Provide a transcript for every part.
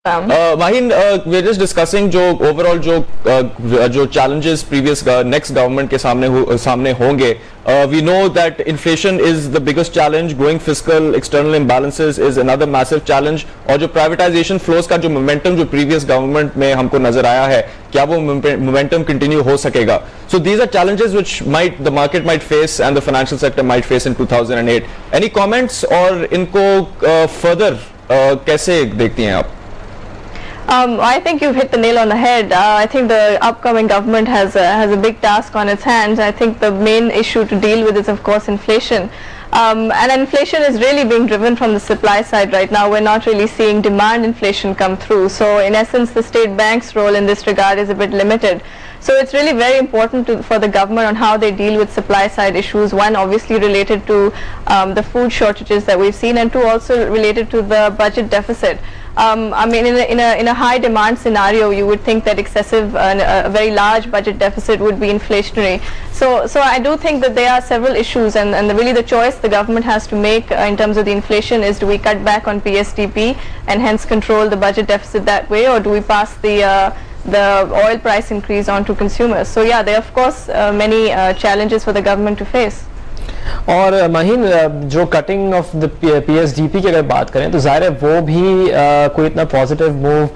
Maheen, we're just discussing जो overall जो challenges previous next government के सामने होंगे. We know that inflation is the biggest challenge. Growing fiscal external imbalances is another massive challenge. और जो privatization flows का जो momentum जो previous government में हमको नजर आया है, क्या वो momentum continue हो सकेगा? So these are challenges which the market might face and the financial sector might face in 2008. Any comments और इनको further कैसे देखती हैं आप? I think you've hit the nail on the head. I think the upcoming government has a big task on its hands. I think the main issue to deal with is, of course, inflation. And inflation is really being driven from the supply side right now. We're not really seeing demand inflation come through. So in essence, the state bank's role in this regard is a bit limited. So it's really very important for the government on how they deal with supply side issues. One, obviously related to the food shortages that we've seen, and two, also related to the budget deficit. I mean, in a high demand scenario, you would think that excessive, a very large budget deficit would be inflationary. So I do think that there are several issues, and really the choice the government has to make in terms of the inflation is, do we cut back on PSDP and hence control the budget deficit that way, or do we pass the oil price increase on to consumers? So yeah, there are of course many challenges for the government to face. और महीन जो cutting of the PSDP की अगर बात करें तो जाहिर है वो भी कोई इतना पॉजिटिव मूव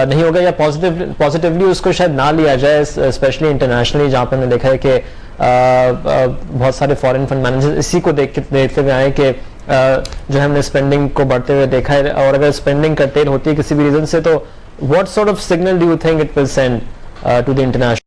नहीं होगा, या पॉजिटिवली उसको शायद ना लिया जाए, स्पेशली इंटरनेशनली, जहाँ पर हमने देखा है कि बहुत सारे फॉरेन फंड मैनेजर्स इसी को देखते हुए आए कि जो हमने स्पेंडिंग को बढ़ते हुए देखा है, और अगर स्पेंडिंग कर्टेल होती है किसी भी रीजन से, तो what sort of signal do you think it will send to the international